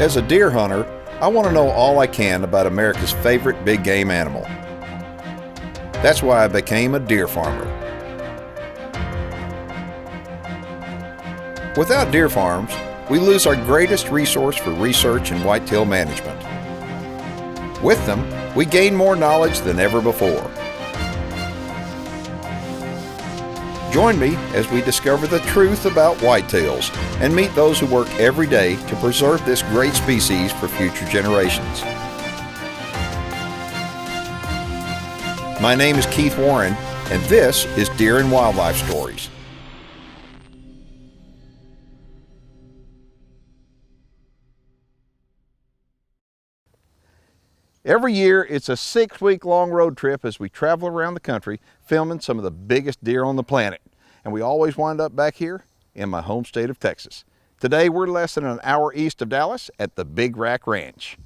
As a deer hunter, I want to know all I can about America's favorite big game animal. That's why I became a deer farmer. Without deer farms, we lose our greatest resource for research and whitetail management. With them, we gain more knowledge than ever before. Join me as we discover the truth about whitetails and meet those who work every day to preserve this great species for future generations. My name is Keith Warren, and this is Deer and Wildlife Stories. Every year, it's a 6-week-long road trip as we travel around the country filming some of the biggest deer on the planet. And we always wind up back here in my home state of Texas. Today, we're less than an hour east of Dallas at the Big Rack Ranch.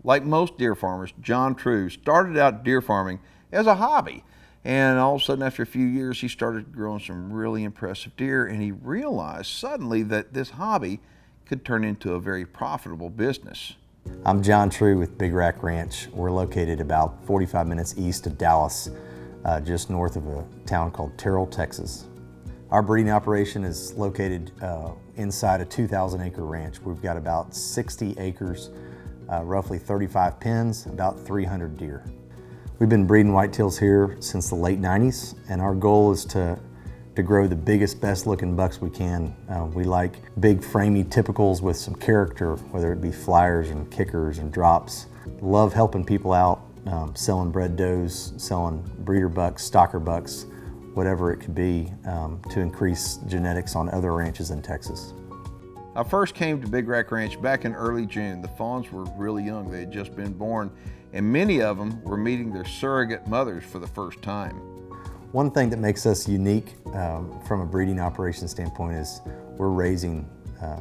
Like most deer farmers, John True started out deer farming as a hobby. And all of a sudden, after a few years, he started growing some really impressive deer, and he realized suddenly that this hobby could turn into a very profitable business. I'm John True with Big Rack Ranch. We're located about 45 minutes east of Dallas, just north of a town called Terrell, Texas. Our breeding operation is located inside a 2,000-acre ranch. We've got about 60 acres, roughly 35 pens, about 300 deer. We've been breeding whitetails here since the late 90s, and our goal is to grow the biggest, best looking bucks we can. We like big framey typicals with some character, whether it be flyers and kickers and drops. Love helping people out, selling bred does, selling breeder bucks, stocker bucks, whatever it could be, to increase genetics on other ranches in Texas. I first came to Big Rack Ranch back in early June. The fawns were really young. They had just been born, and many of them were meeting their surrogate mothers for the first time. One thing that makes us unique from a breeding operation standpoint is we're raising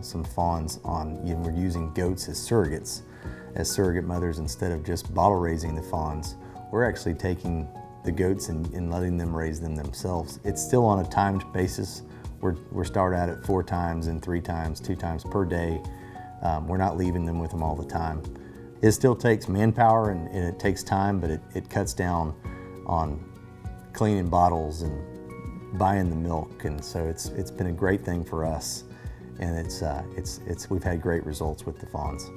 some fawns we're using goats as surrogate mothers instead of just bottle raising the fawns. We're actually taking the goats and letting them raise them themselves. It's still on a timed basis. We're started out at 4 times and 3 times, 2 times per day. We're not leaving them with them all the time. It still takes manpower and it takes time, but it cuts down on cleaning bottles and buying the milk, and so it's been a great thing for us, and we've had great results with the fawns.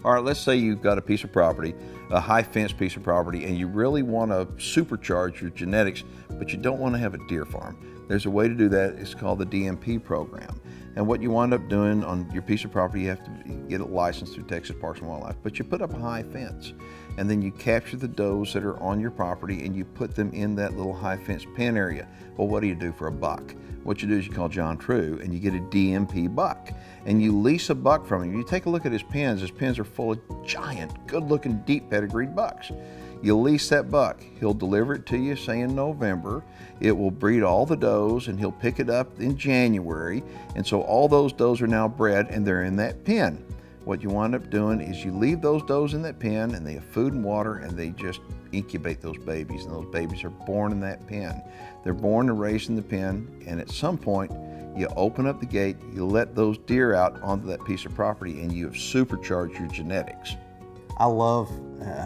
All right, let's say you've got a piece of property, a high fence piece of property, and you really want to supercharge your genetics, but you don't want to have a deer farm. There's a way to do that. It's called the DMP program. And what you wind up doing on your piece of property, you have to get it licensed through Texas Parks and Wildlife, but you put up a high fence, and then you capture the does that are on your property and you put them in that little high fence pen area. Well, what do you do for a buck? What you do is you call John True and you get a DMP buck, and you lease a buck from him. You take a look at his pens. His pens are full of giant, good-looking, deep pedigreed bucks. You lease that buck. He'll deliver it to you, say in November. It will breed all the does, and he'll pick it up in January. And so all those does are now bred, and they're in that pen. What you wind up doing is you leave those does in that pen, and they have food and water, and they just incubate those babies, and those babies are born in that pen. They're born and raised in the pen, and at some point, you open up the gate, you let those deer out onto that piece of property, and you have supercharged your genetics. I love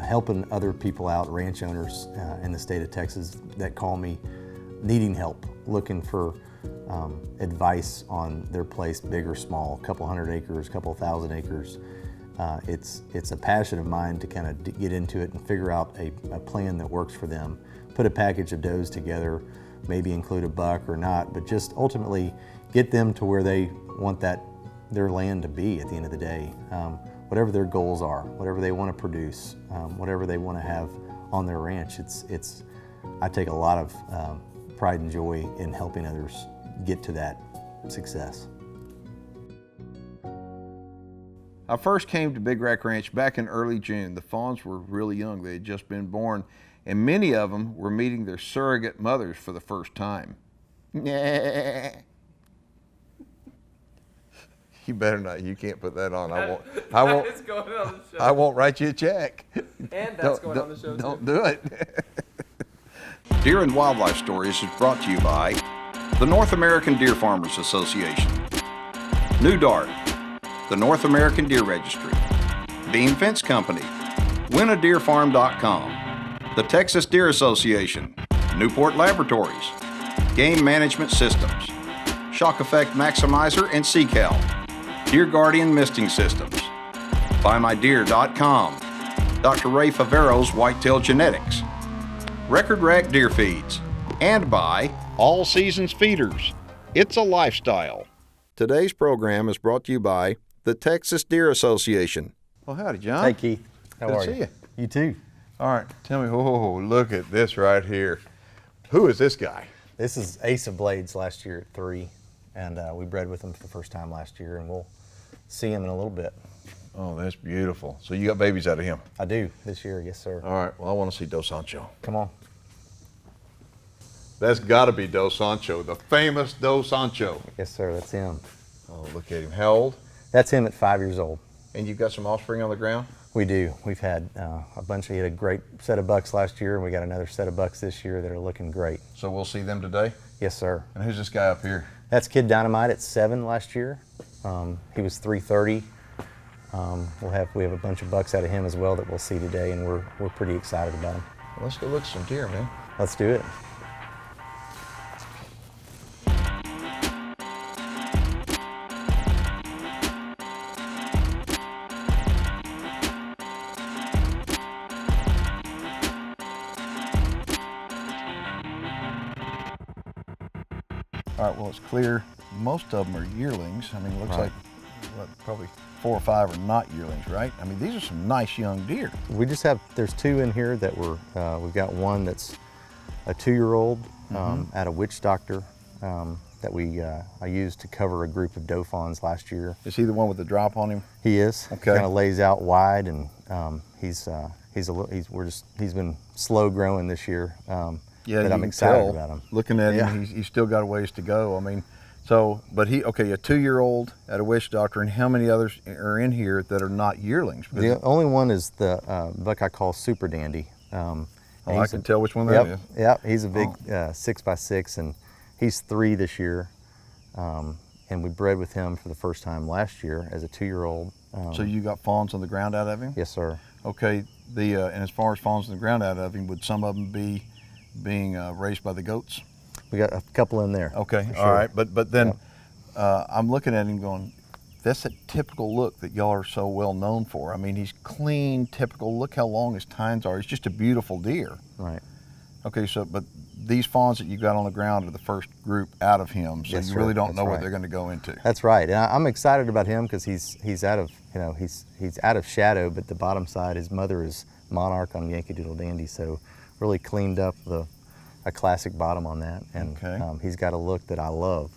helping other people out, ranch owners in the state of Texas that call me needing help, looking for advice on their place, big or small, a couple hundred acres, a couple thousand acres. It's a passion of mine to kind of get into it and figure out a plan that works for them, put a package of does together, maybe include a buck or not, but just ultimately get them to where they want their land to be at the end of the day. Whatever their goals are, whatever they want to produce, whatever they want to have on their ranch, it's I take a lot of pride and joy in helping others get to that success. I first came to Big Rack Ranch back in early June. The fawns were really young. They had just been born, and many of them were meeting their surrogate mothers for the first time. You better not. You can't put that on. I won't. It's going on the show. I won't write you a check. And that's going on the show, Don't too. do it. Deer and Wildlife Stories is brought to you by the North American Deer Farmers Association, New Dart, the North American Deer Registry, Bean Fence Company, WinADeerFarm.com, the Texas Deer Association, Newport Laboratories, Game Management Systems, Shock Effect Maximizer and SeaCal, Deer Guardian Misting Systems, BuyMyDeer.com, Dr. Ray Favero's Whitetail Genetics, Record Rack Deer Feeds, and by All Seasons Feeders. It's a lifestyle. Today's program is brought to you by the Texas Deer Association. Well, howdy, John. Hey, Keith. How Good are to see you. You too. All right, tell me, oh, look at this right here. Who is this guy? This is Ace of Blades last year at 3, and we bred with him for the first time last year, and we'll see him in a little bit. Oh, that's beautiful. So you got babies out of him? I do this year, yes sir. All right, well, I want to see Dos Ancho. Come on. That's got to be Dos Ancho, the famous Dos Ancho. Yes sir, that's him. Oh, look at him. How old? That's him at 5 years old. And you've got some offspring on the ground? We do. We've had a bunch. He had a great set of bucks last year, and we got another set of bucks this year that are looking great. So we'll see them today? Yes sir. And who's this guy up here? That's Kid Dynamite at 7 last year. He was 330. We have a bunch of bucks out of him as well that we'll see today, and we're pretty excited about him. Well, let's go look at some deer, man. Let's do it. All right, well, it's clear most of them are yearlings. I mean, it looks Right. like probably 4 or 5 are not yearlings, right? I mean, these are some nice young deer. We just have, there's 2 in here that we've got one that's a 2-year-old at a witch doctor that I used to cover a group of doe fawns last year. Is he the one with the drop on him? He is. Okay. Kind of lays out wide, and he's been slow growing this year. Yeah, but you I'm can excited tell, about him. Looking at Yeah. him, he's still got a ways to go. I mean, so, but a 2-year-old at a witch doctor, and how many others are in here that are not yearlings? The only one is the buck I call Super Dandy. I can tell which one that is. Yep, he's a big 6x6, and he's 3 this year. And we bred with him for the first time last year as a 2-year-old. So you got fawns on the ground out of him? Yes, sir. Okay, and as far as fawns on the ground out of him, would some of them be being raised by the goats? We got a couple in there. Okay, for all sure. right, but then I'm looking at him going, that's a typical look that y'all are so well known for. I mean, he's clean, typical. Look how long his tines are. He's just a beautiful deer. Right. Okay, so, but these fawns that you got on the ground are the first group out of him, so Yes, you sir. really don't That's know what right. they're going to go into. That's right, and I'm excited about him because he's out of he's out of shadow, but the bottom side, his mother is Monarch on Yankee Doodle Dandy, so really cleaned up a classic bottom on that, and Okay. He's got a look that I love.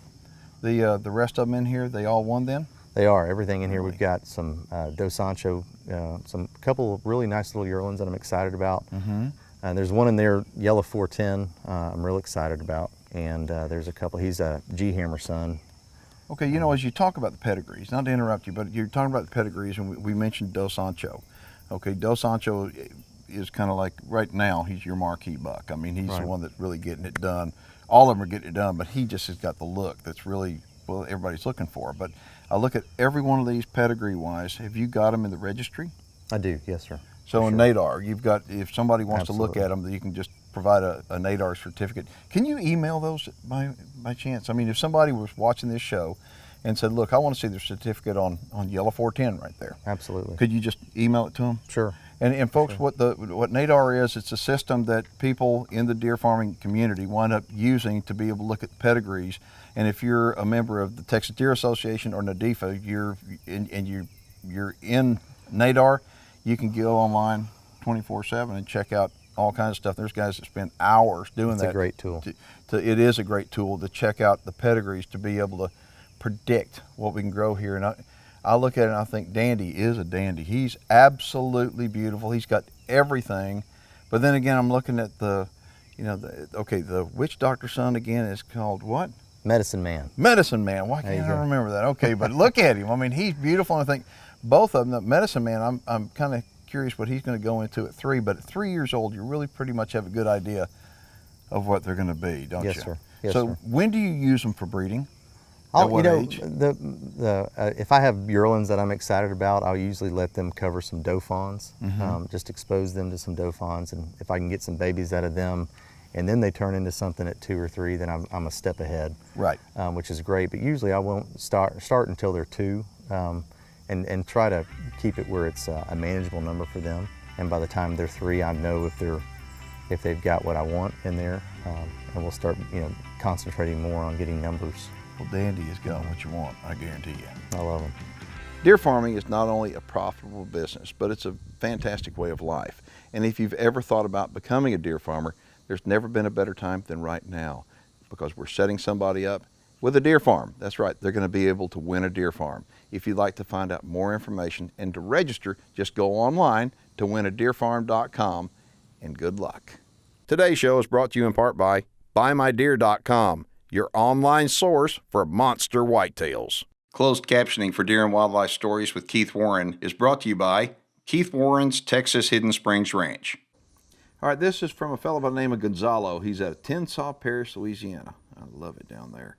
The rest of them in here, they all won then? They are everything in here. We've got some Dos Ancho, some couple of really nice little yearlings that I'm excited about. Mm-hmm. There's one in there, Yellow 410, I'm real excited about, and there's a couple. He's a G-Hammer son. Okay, you know, as you talk about the pedigrees, not to interrupt you, but you're talking about the pedigrees, and we mentioned Dos Ancho. Okay, Dos Ancho is kind of like, right now, he's your marquee buck. I mean, he's Right. the one that's really getting it done. All of them are getting it done, but he just has got the look that's really, well, everybody's looking for. But I look at every one of these pedigree-wise. Have you got them in the registry? I do, yes, sir. So For in sure. NADAR, you've got, if somebody wants to look Absolutely. at them, that you can just provide a NADAR certificate. Can you email those by chance? I mean, if somebody was watching this show and said, look, I want to see their certificate on Yellow 410 right there. Absolutely. Could you just email it to them? Sure. And folks, what NADAR is, it's a system that people in the deer farming community wind up using to be able to look at pedigrees. And if you're a member of the Texas Deer Association or NADIFA, you're in NADAR, you can go online 24/7 and check out all kinds of stuff. There's guys that spend hours doing that. It's a great tool. It is a great tool to check out the pedigrees, to be able to predict what we can grow here. And I look at it and I think Dandy is a dandy. He's absolutely beautiful. He's got everything. But then again, I'm looking at the witch doctor son again is called what? Medicine Man. Medicine Man. Why can't I remember that? Okay, but look at him. I mean, he's beautiful. And I think both of them, the Medicine Man, I'm kind of curious what he's going to go into at 3. But at 3 years old, you really pretty much have a good idea of what they're going to be, don't you? Yes, sir. Yes, so sir. when do you use them for breeding? At what age? If I have yearlings that I'm excited about, I'll usually let them cover some doe fawns, just expose them to some doe fawns, and if I can get some babies out of them, and then they turn into something at 2 or 3, then I'm a step ahead. Right. Which is great, but usually I won't start until they're 2, and try to keep it where it's a manageable number for them. And by the time they're 3, I know if they've got what I want in there, and we'll start concentrating more on getting numbers. Well, Dandy has got what you want, I guarantee you. I love them. Deer farming is not only a profitable business, but it's a fantastic way of life. And if you've ever thought about becoming a deer farmer, there's never been a better time than right now, because we're setting somebody up with a deer farm. That's right, they're going to be able to win a deer farm. If you'd like to find out more information and to register, just go online to winadeerfarm.com, and good luck. Today's show is brought to you in part by BuyMyDeer.com, your online source for monster whitetails. Closed captioning for Deer and Wildlife Stories with Keith Warren is brought to you by Keith Warren's Texas Hidden Springs Ranch. All right, this is from a fellow by the name of Gonzalo. He's at Tensaw Parish, Louisiana. I love it down there.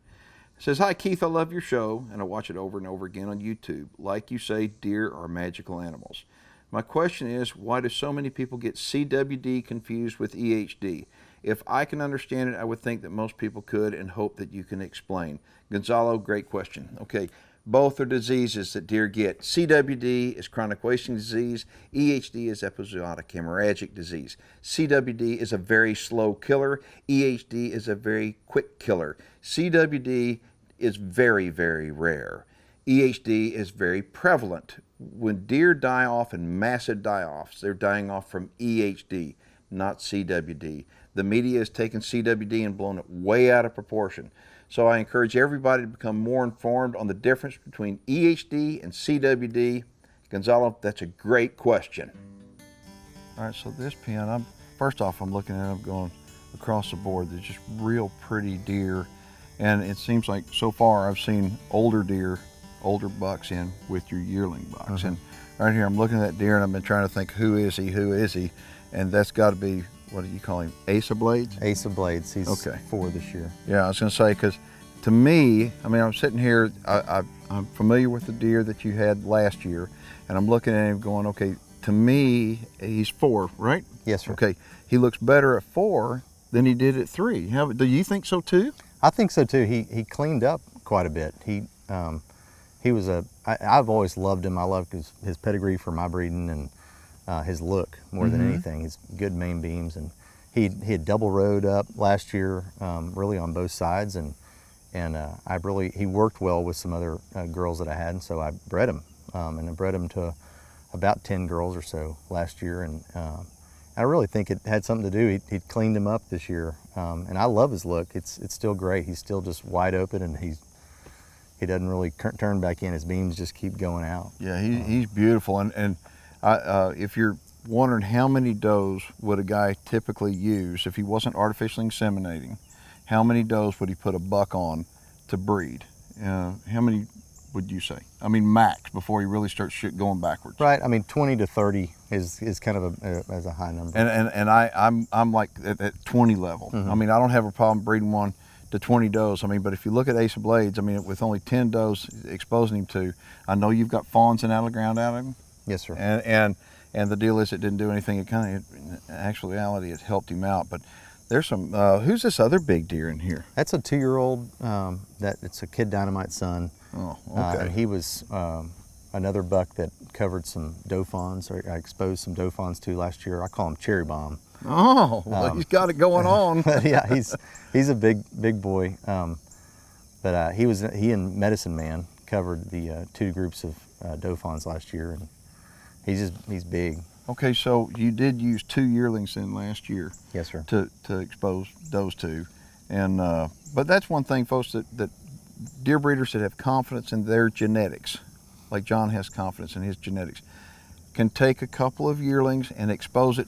It says, "Hi Keith, I love your show and I watch it over and over again on YouTube. Like you say, deer are magical animals. My question is, why do so many people get CWD confused with EHD? If I can understand it, I would think that most people could, and hope that you can explain." Gonzalo, great question. Okay, both are diseases that deer get. CWD is chronic wasting disease. EHD is episodic hemorrhagic disease. CWD is a very slow killer. EHD is a very quick killer. CWD is very, very rare. EHD is very prevalent. When deer die off in massive die-offs, they're dying off from EHD, not CWD. The media has taken CWD and blown it way out of proportion. So I encourage everybody to become more informed on the difference between EHD and CWD. Gonzalo, that's a great question. All right, so this pen, first off, I'm looking at it, I'm going across the board. There's just real pretty deer. And it seems like so far I've seen older deer, older bucks in with your yearling bucks. And right here I'm looking at that deer and I've been trying to think, who is he? And that's got to be, what do you call him, Ace of Blades? Ace of Blades, he's 4 this year. Yeah, I was going to say, because to me, I mean, I'm sitting here, I'm familiar with the deer that you had last year, and I'm looking at him going, okay, to me, he's 4, right? Yes, sir. Okay, he looks better at 4 than he did at 3. Do you think so too? I think so too. He cleaned up quite a bit. I've always loved him. I loved his pedigree for my breeding, and his look more than anything. His good main beams, and he had double rode up last year, really on both sides, and he worked well with some other girls that I had, and so I bred him, and I bred him to about 10 girls or so last year, and I really think it had something to do. He cleaned him up this year, and I love his look. It's still great. He's still just wide open, and he doesn't really turn back in. His beams just keep going out. Yeah, he's beautiful, and if you're wondering how many does would a guy typically use if he wasn't artificially inseminating, how many does would he put a buck on to breed? How many would you say? I mean, max, before he really starts going backwards. Right. I mean, 20 to 30 is kind of as a high number. And I'm like at 20 level. I mean, I don't have a problem breeding one to 20 does. I mean, but if you look at Ace of Blades, I mean, with only 10 does exposing him to, I know you've got fawns and out of the ground out of him. Yes, sir. And the deal is, it didn't do anything. It kind of, in actuality, it helped him out. But there's some. Who's this other big deer in here? That's a 2-year-old. It's a Kid Dynamite son. Oh, okay. And he was another buck that covered some doe fawns, or I exposed some doe fawns to last year. I call him Cherry Bomb. Oh, well, he's got it going on. Yeah, he's a big boy. But he and Medicine Man covered the 2 groups of doe fawns last year, and he's big. Okay, so you did use 2 yearlings in last year. Yes, sir. To expose those two, and but that's one thing, folks, that deer breeders that have confidence in their genetics, like John has confidence in his genetics, can take a couple of yearlings and expose it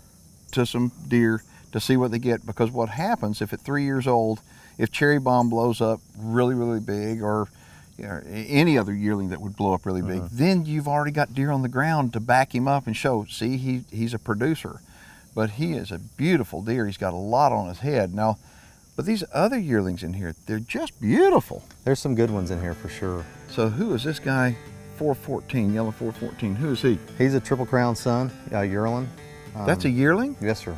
to some deer to see what they get. Because what happens if at 3 years old, if cherry bomb blows up really big, or any other yearling that would blow up really big, then you've already got deer on the ground to back him up and show, see, he's a producer. But he is a beautiful deer. He's got a lot on his head. Now, but these other yearlings in here, they're just beautiful. There's some good ones in here for sure. So who is this guy, 414, yellow 414? Who is he? He's a Triple Crown son, yearling. That's a yearling? Yes, sir.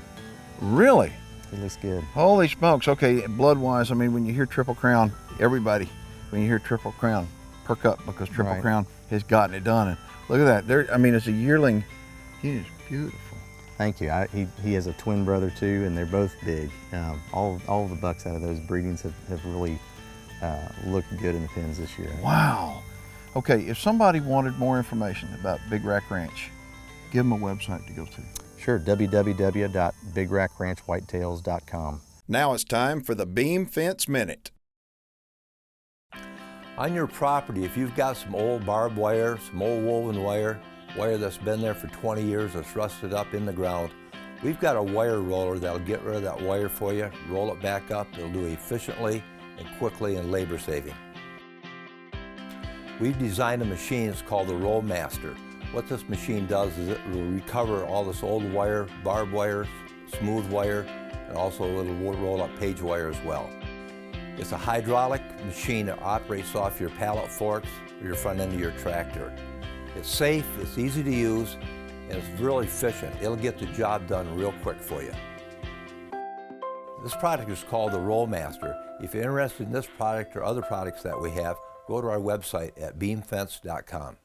Really? He looks good. Holy smokes. Okay, blood-wise, I mean, when you hear Triple Crown, everybody, when you hear Triple Crown, perk up, because Triple Crown has gotten it done. And look at that. I mean, as a yearling, he is beautiful. Thank you. He has a twin brother too, and they're both big. All of the bucks out of those breedings have really looked good in the pens this year. Wow. Okay, if somebody wanted more information about Big Rack Ranch, give them a website to go to. Sure, www.bigrackranchwhitetails.com. Now it's time for the Beam Fence Minute. On your property, if you've got some old barbed wire, some old woven wire that's been there for 20 years, that's rusted up in the ground, we've got a wire roller that'll get rid of that wire for you, roll it back up. It'll do it efficiently and quickly and labor saving. We've designed a machine, it's called the Roll Master. What this machine does is it will recover all this old wire, barbed wire, smooth wire, and also a little roll-up page wire as well. It's a hydraulic machine that operates off your pallet forks or your front end of your tractor. It's safe, it's easy to use, and it's really efficient. It'll get the job done real quick for you. This product is called the Roll Master. If you're interested in this product or other products that we have, go to our website at beamfence.com.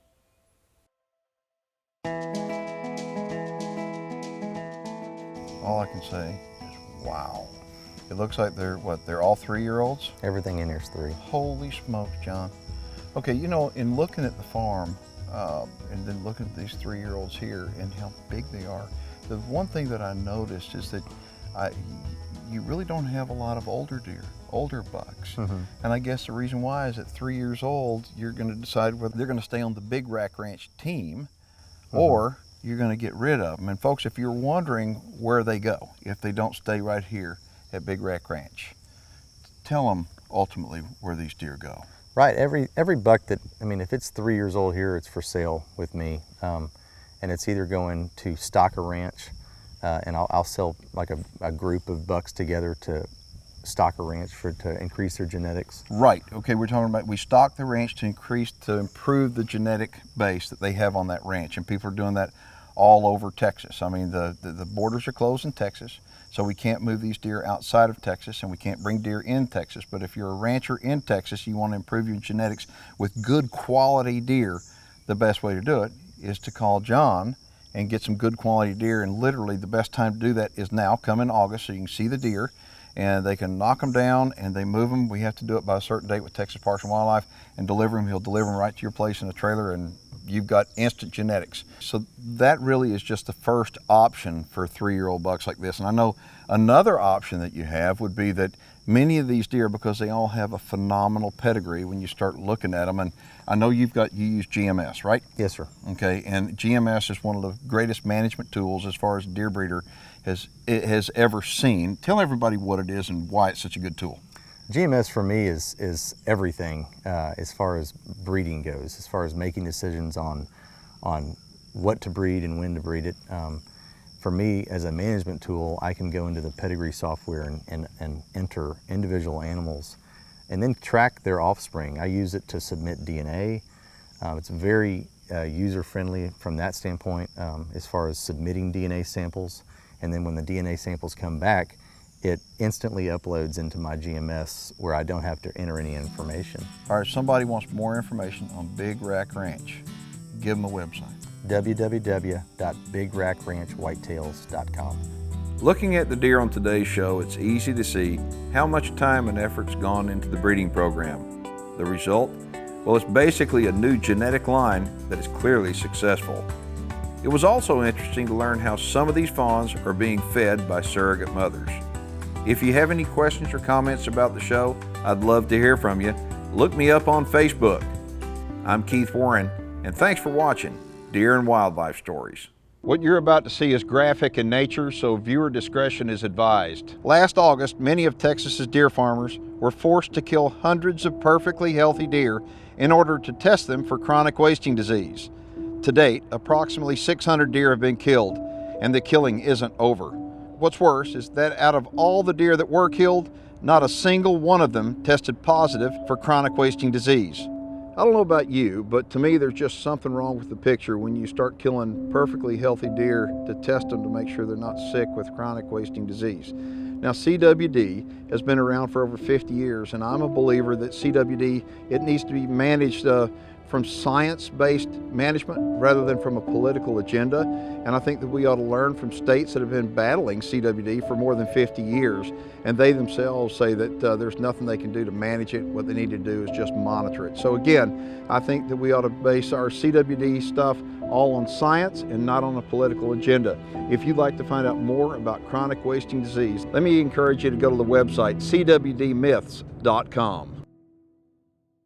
All I can say is wow. It looks like they're all 3-year-olds? Everything in here is 3. Holy smokes, John. Okay, you know, in looking at the farm, and then looking at these 3-year-olds here and how big they are, the one thing that I noticed is that you really don't have a lot of older deer, older bucks. And I guess the reason why is at 3 years old, you're going to decide whether they're going to stay on the Big Rack Ranch team or you're going to get rid of them. And folks, if you're wondering where they go, if they don't stay right here at Big Rack Ranch, tell them ultimately where these deer go. Right, every buck that, I mean, if it's 3 years old here, it's for sale with me. And it's either going to stock a ranch, and I'll sell like a group of bucks together to stock a ranch to increase their genetics. Right, okay, we're talking about, we stock the ranch to improve the genetic base that they have on that ranch, and people are doing that all over Texas. I mean, the borders are closed in Texas, so we can't move these deer outside of Texas, and we can't bring deer in Texas. But if you're a rancher in Texas, you want to improve your genetics with good quality deer, the best way to do it is to call John and get some good quality deer. And literally the best time to do that is now, come in August, so you can see the deer and they can knock them down and they move them. We have to do it by a certain date with Texas Parks and Wildlife and deliver them. He'll deliver them right to your place in a trailer, and you've got instant genetics. So that really is just the first option for 3-year-old bucks like this. And I know another option that you have would be that many of these deer, because they all have a phenomenal pedigree when you start looking at them, and I know you use GMS, right? Yes, sir. Okay, and GMS is one of the greatest management tools as far as a deer breeder has ever seen. Tell everybody what it is and why it's such a good tool. GMS for me is everything as far as breeding goes, as far as making decisions on what to breed and when to breed it. For me, as a management tool, I can go into the Pedigree software and enter individual animals and then track their offspring. I use it to submit DNA. It's very user-friendly from that standpoint as far as submitting DNA samples. And then when the DNA samples come back, it instantly uploads into my GMS where I don't have to enter any information. All right, somebody wants more information on Big Rack Ranch. Give them a website. www.bigrackranchwhitetails.com. Looking at the deer on today's show, it's easy to see how much time and effort's gone into the breeding program. The result? Well, it's basically a new genetic line that is clearly successful. It was also interesting to learn how some of these fawns are being fed by surrogate mothers. If you have any questions or comments about the show, I'd love to hear from you. Look me up on Facebook. I'm Keith Warren, and thanks for watching Deer and Wildlife Stories. What you're about to see is graphic in nature, so viewer discretion is advised. Last August, many of Texas's deer farmers were forced to kill hundreds of perfectly healthy deer in order to test them for chronic wasting disease. To date, approximately 600 deer have been killed, and the killing isn't over. What's worse is that out of all the deer that were killed, not a single one of them tested positive for chronic wasting disease. I don't know about you, but to me there's just something wrong with the picture when you start killing perfectly healthy deer to test them to make sure they're not sick with chronic wasting disease. Now, CWD has been around for over 50 years, and I'm a believer that CWD, it needs to be managed from science-based management rather than from a political agenda. And I think that we ought to learn from states that have been battling CWD for more than 50 years, and they themselves say that there's nothing they can do to manage it. What they need to do is just monitor it. So again, I think that we ought to base our CWD stuff all on science and not on a political agenda. If you'd like to find out more about chronic wasting disease, let me encourage you to go to the website cwdmyths.com.